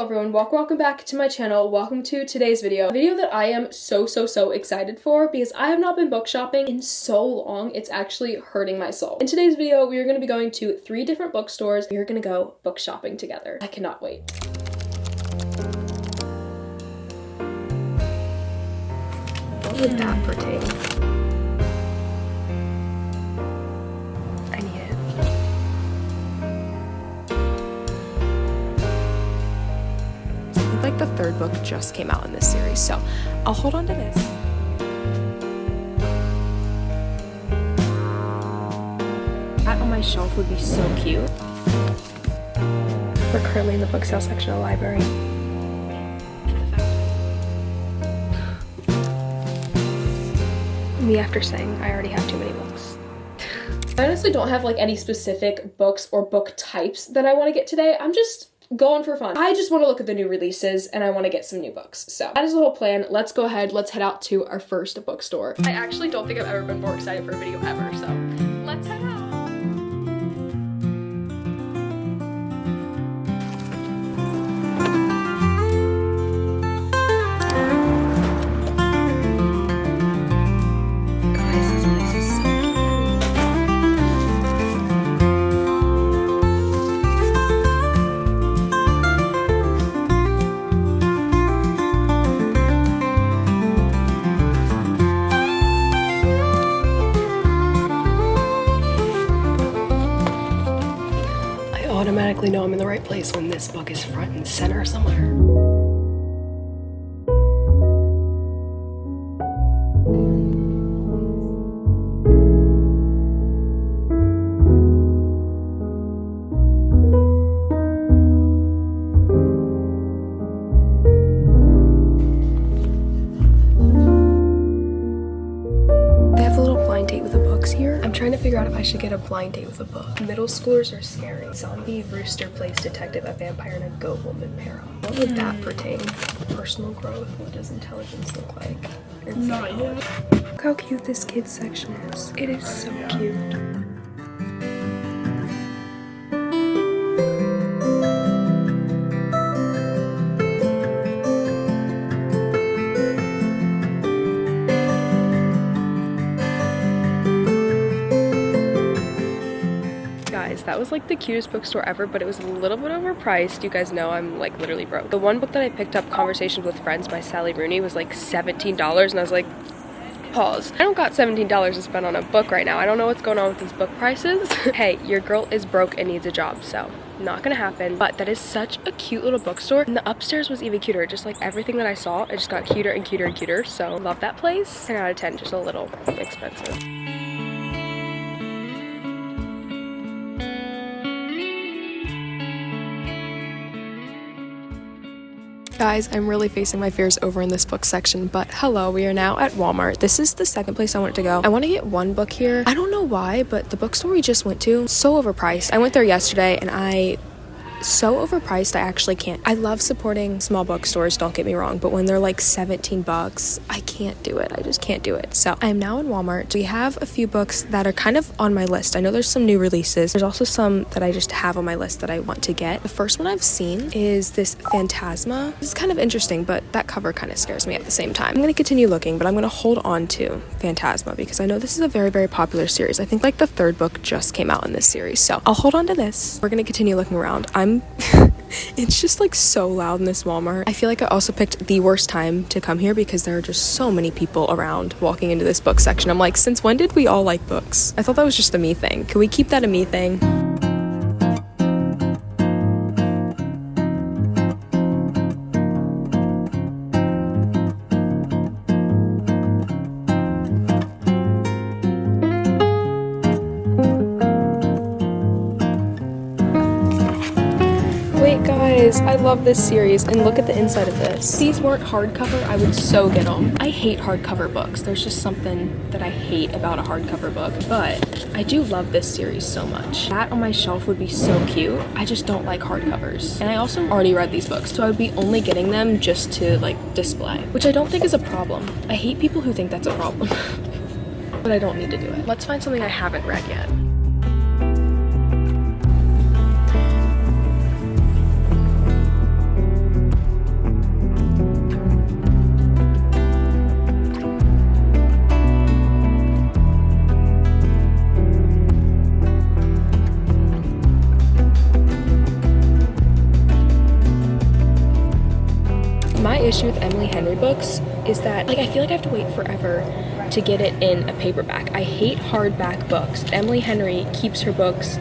everyone, welcome back to my channel. Welcome to today's video. A video that I am so excited for because I have not been book shopping in so long. It's actually hurting my soul. In today's video, we are going to be going to 3 different bookstores. We are going to go book shopping together. I cannot wait. What would that pertain? I need it. I think like the 3rd book just came out in this series, so I'll hold on to this. That on my shelf would be so cute. We're currently in the book sale section of the library. Me after saying I already have too many books. I honestly don't have like any specific books or book types that I want to get today. I'm just going for fun. I just want to look at the new releases and I want to get some new books. So that is the whole plan. Let's go ahead. Let's head out to our first bookstore. I actually don't think I've ever been more excited for a video ever. So let's head out. Automatically know I'm in the right place when this book is front and center somewhere. Here. I'm trying to figure out if I should get a blind date with a book. Middle schoolers are scary. Zombie rooster plays detective, a vampire, and a goat woman pair up. What would that pertain? Personal growth. What does intelligence look like? Not yet. Look how cute this kids section is. It is so cute. That was like the cutest bookstore ever, but it was a little bit overpriced. You guys know I'm like literally broke. The one book that I picked up, Conversations with Friends by Sally Rooney, was like $17, and I was like, pause. I don't got $17 to spend on a book right now. I don't know what's going on with these book prices. Hey, your girl is broke and needs a job, so not gonna happen. But that is such a cute little bookstore, and the upstairs was even cuter. Just like everything that I saw, it just got cuter and cuter and cuter. So love that place. 10 out of 10, just a little expensive. Guys, I'm really facing my fears over in this book section, but hello, we are now at Walmart. This is the second place I wanted to go. I want to get one book here. I don't know why, but the bookstore we just went to, so overpriced. I went there yesterday and so overpriced I actually can't. I love supporting small bookstores, don't get me wrong, but when they're like 17 bucks, I can't do it. I just can't do it. So I'm now in Walmart. We have a few books that are kind of on my list. I know there's some new releases. There's also some that I just have on my list that I want to get. The first one I've seen is this Phantasma. This is kind of interesting, but that cover kind of scares me at the same time. I'm going to continue looking, but I'm going to hold on to Phantasma because I know this is a very popular series. I think like the 3rd book just came out in this series, so I'll hold on to this. We're going to continue looking around. It's just like so loud in this Walmart. I feel like I also picked the worst time to come here because there are just so many people around walking into this book section. I'm like, since when did we all like books? I thought that was just a me thing. Can we keep that a me thing? Guys, I love this series, and look at the inside of this. If these weren't hardcover, I would so get them. I hate hardcover books. There's just something that I hate about a hardcover book, but I do love this series so much. That on my shelf would be so cute. I just don't like hardcovers. And I also already read these books, so I would be only getting them just to like display, which I don't think is a problem. I hate people who think that's a problem, but I don't need to do it. Let's find something I haven't read yet. issue with Emily Henry books is that, like, I feel like I have to wait forever to get it in a paperback. I hate hardback books. Emily Henry keeps her books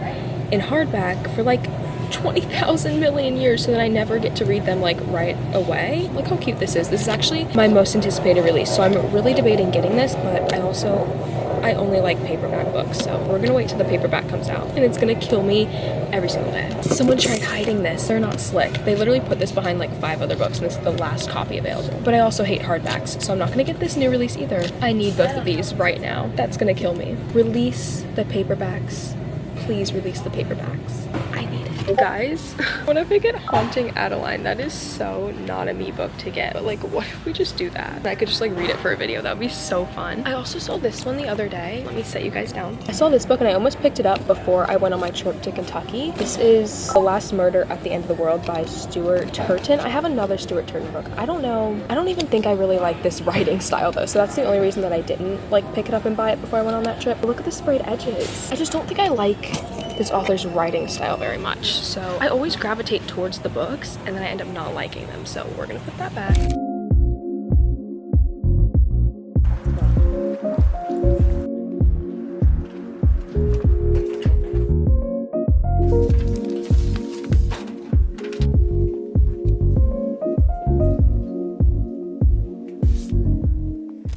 in hardback for like 20,000 million years so that I never get to read them like right away. Look how cute this is. This is actually my most anticipated release, so I'm really debating getting this, but I only like paperback books, so we're gonna wait till the paperback comes out, and it's gonna kill me every single day. Someone tried hiding this. They're not slick. They literally put this behind like 5 other books, and this is the last copy available. But I also hate hardbacks, so I'm not gonna get this new release either. I need both of these right now. That's gonna kill me. Release the paperbacks. Please release the paperbacks. I need it. Guys, what if I get Haunting Adeline? That is so not a me book to get. But like, what if we just do that? And I could just like read it for a video. That would be so fun. I also saw this one the other day. Let me set you guys down. I saw this book and I almost picked it up before I went on my trip to Kentucky. This is The Last Murder at the End of the World by Stuart Turton. I have another Stuart Turton book. I don't know. I don't even think I really like this writing style though. So that's the only reason that I didn't like pick it up and buy it before I went on that trip. But look at the sprayed edges. I just don't think I like this author's writing style very much, so I always gravitate towards the books and then I end up not liking them, so we're gonna put that back.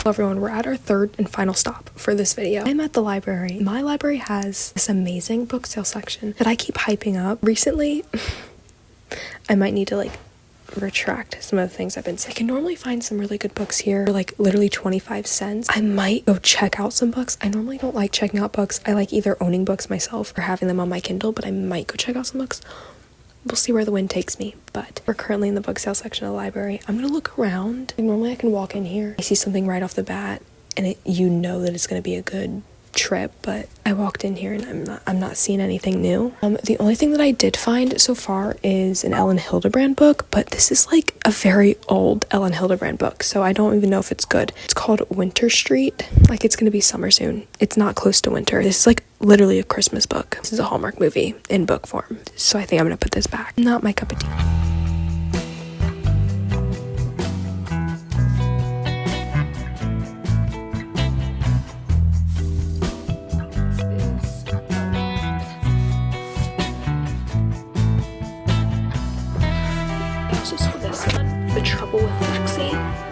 Hello everyone, we're at our third and final stop for this video. I'm at the library. My library has this amazing book sale section that I keep hyping up. Recently, I might need to like retract some of the things I've been saying. I can normally find some really good books here for like literally 25 cents. I might go check out some books. I normally don't like checking out books. I like either owning books myself or having them on my Kindle, but I might go check out some books. We'll see where the wind takes me, but we're currently in the book sale section of the library. I'm gonna look around. Normally I can walk in here. I see something right off the bat and you know that it's gonna be a good trip, but I walked in here and I'm not seeing anything new. The only thing that I did find so far is an Ellen Hildebrand book, but this is like a very old Ellen Hildebrand book, so I don't even know if it's good. It's called Winter Street. Like, it's gonna be summer soon. It's not close to winter. This is like literally a Christmas book. This is a Hallmark movie in book form, so I think I'm gonna put this back. Not my cup of tea. The Trouble with Lexi.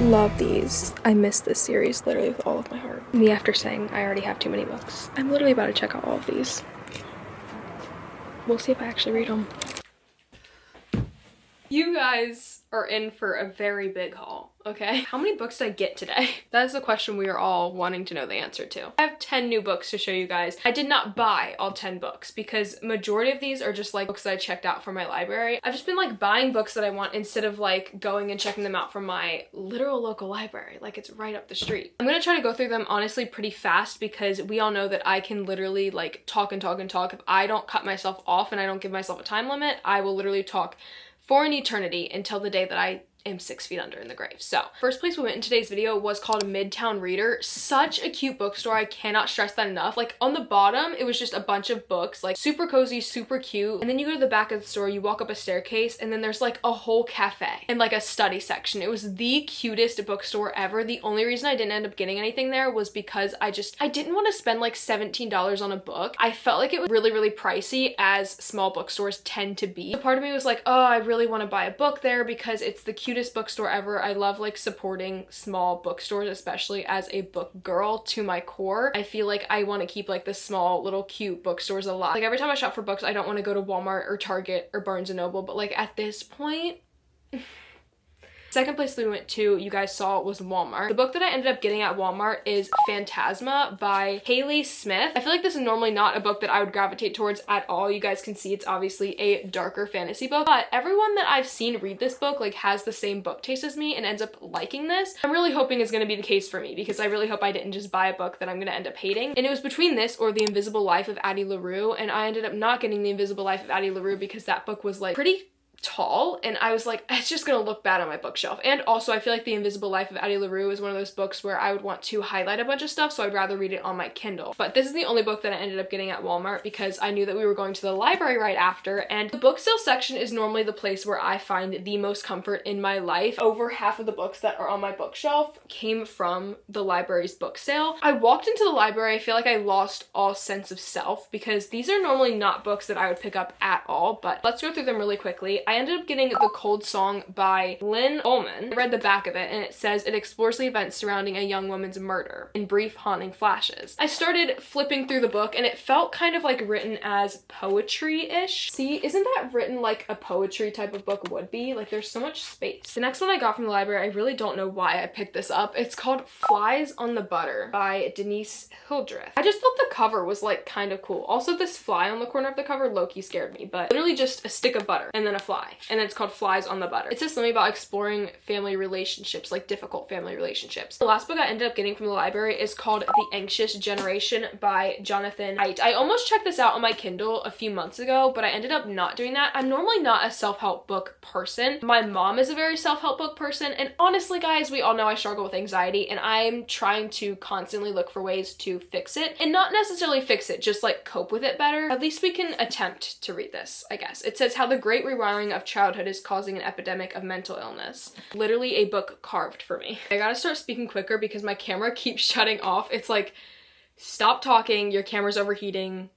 Love these. I miss this series literally with all of my heart. Me after saying I already have too many books. I'm literally about to check out all of these. We'll see if I actually read them. You guys are in for a very big haul, okay? How many books did I get today? That is the question we are all wanting to know the answer to. I have 10 new books to show you guys. I did not buy all 10 books because majority of these are just like books that I checked out from my library. I've just been like buying books that I want instead of like going and checking them out from my literal local library. Like, it's right up the street. I'm gonna try to go through them honestly pretty fast because we all know that I can literally like talk and talk and talk. If I don't cut myself off and I don't give myself a time limit, I will literally talk for an eternity until the day that I am 6 feet under in the grave. So, first place we went in today's video was called Midtown Reader. Such a cute bookstore. I cannot stress that enough. Like, on the bottom, it was just a bunch of books, like super cozy, super cute. And then you go to the back of the store, you walk up a staircase, and then there's like a whole cafe and like a study section. It was the cutest bookstore ever. The only reason I didn't end up getting anything there was because I didn't want to spend like $17 on a book. I felt like it was really, really pricey, as small bookstores tend to be. So part of me was like, oh, I really want to buy a book there because it's the cutest bookstore ever. I love like supporting small bookstores, especially as a book girl to my core. I feel like I want to keep like the small little cute bookstores alive. Like, every time I shop for books, I don't want to go to Walmart or Target or Barnes & Noble, but like at this point, Second place we went to, you guys saw, was Walmart. The book that I ended up getting at Walmart is Phantasma by Haley Smith. I feel like this is normally not a book that I would gravitate towards at all. You guys can see it's obviously a darker fantasy book, but everyone that I've seen read this book like has the same book taste as me and ends up liking this. I'm really hoping it's going to be the case for me, because I really hope I didn't just buy a book that I'm going to end up hating. And it was between this or The Invisible Life of Addie LaRue, and I ended up not getting The Invisible Life of Addie LaRue because that book was like pretty tall, and I was like, it's just gonna look bad on my bookshelf. And also I feel like The Invisible Life of Addie LaRue is one of those books where I would want to highlight a bunch of stuff, so I'd rather read it on my Kindle. But this is the only book that I ended up getting at Walmart because I knew that we were going to the library right after, and the book sale section is normally the place where I find the most comfort in my life. Over half of the books that are on my bookshelf came from the library's book sale. I walked into the library, I feel like I lost all sense of self because these are normally not books that I would pick up at all, but let's go through them really quickly. I ended up getting The Cold Song by Lynn Ullman. I read the back of it and it says it explores the events surrounding a young woman's murder in brief, haunting flashes. I started flipping through the book and it felt kind of like written as poetry-ish. See, isn't that written like a poetry type of book would be? Like there's so much space. The next one I got from the library, I really don't know why I picked this up. It's called Flies on the Butter by Denise Hildreth. I just thought the cover was like kind of cool. Also, this fly on the corner of the cover low-key scared me, but literally just a stick of butter and then a fly. And then it's called Flies on the Butter. It says something about exploring family relationships, like difficult family relationships. The last book I ended up getting from the library is called The Anxious Generation by Jonathan Haidt. I almost checked this out on my Kindle a few months ago, but I ended up not doing that. I'm normally not a self-help book person. My mom is a very self-help book person, and honestly guys, we all know I struggle with anxiety, and I'm trying to constantly look for ways to fix it, and not necessarily fix it, just like cope with it better. At least we can attempt to read this, I guess. It says how the great rewiring of childhood is causing an epidemic of mental illness. Literally a book carved for me. I gotta start speaking quicker because my camera keeps shutting off. It's like, stop talking, your camera's overheating.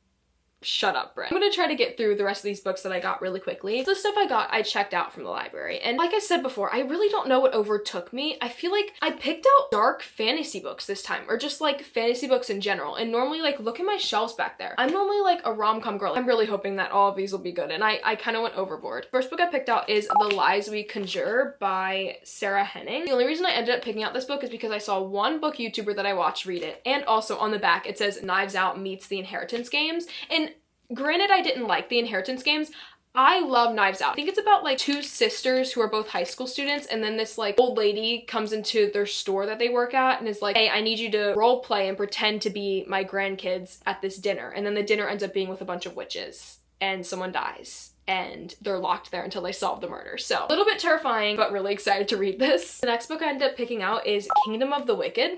Shut up, Brett. I'm gonna try to get through the rest of these books that I got really quickly. The stuff I got, I checked out from the library. And like I said before, I really don't know what overtook me. I feel like I picked out dark fantasy books this time, or just like fantasy books in general. And normally, like, look at my shelves back there. I'm normally like a rom-com girl. I'm really hoping that all of these will be good. And I kind of went overboard. First book I picked out is The Lies We Conjure by Sarah Henning. The only reason I ended up picking out this book is because I saw one book YouTuber that I watched read it. And also on the back, it says Knives Out meets The Inheritance Games. And granted, I didn't like The Inheritance Games. I love Knives Out. I think it's about like two sisters who are both high school students, and then this like old lady comes into their store that they work at and is like, hey, I need you to role play and pretend to be my grandkids at this dinner. And then the dinner ends up being with a bunch of witches and someone dies. And they're locked there until they solve the murder. So a little bit terrifying, but really excited to read this. The next book I ended up picking out is Kingdom of the Wicked.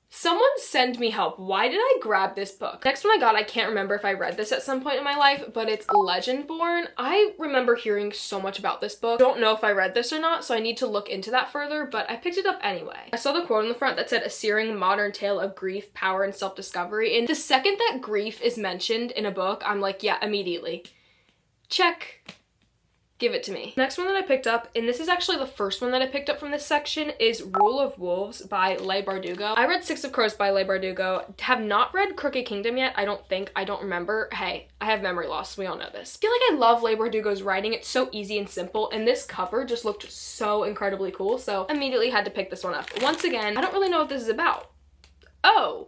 Someone send me help. Why did I grab this book? Next one I got, I can't remember if I read this at some point in my life, but it's Legendborn. I remember hearing so much about this book. Don't know if I read this or not, so I need to look into that further, but I picked it up anyway. I saw the quote on the front that said, a searing modern tale of grief, power, and self-discovery. And the second that grief is mentioned in a book, I'm like, yeah, immediately. Check. Give it to me. Next one that I picked up, and this is actually the first one that I picked up from this section, is Rule of Wolves by Leigh Bardugo. I read Six of Crows by Leigh Bardugo. Have not read Crooked Kingdom yet, I don't think. I don't remember. Hey, I have memory loss. We all know this. I feel like I love Leigh Bardugo's writing. It's so easy and simple, and this cover just looked so incredibly cool, so immediately had to pick this one up. Once again, I don't really know what this is about. Oh.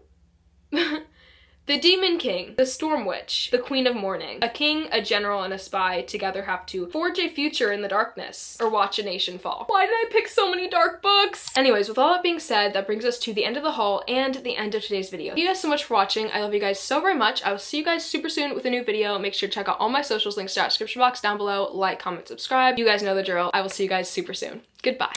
The Demon King, the Storm Witch, the Queen of Mourning. A king, a general, and a spy together have to forge a future in the darkness, or watch a nation fall. Why did I pick so many dark books? Anyways, with all that being said, that brings us to the end of the haul and the end of today's video. Thank you guys so much for watching. I love you guys so very much. I will see you guys super soon with a new video. Make sure to check out all my socials, links to the description box down below. Like, comment, subscribe. You guys know the drill. I will see you guys super soon. Goodbye.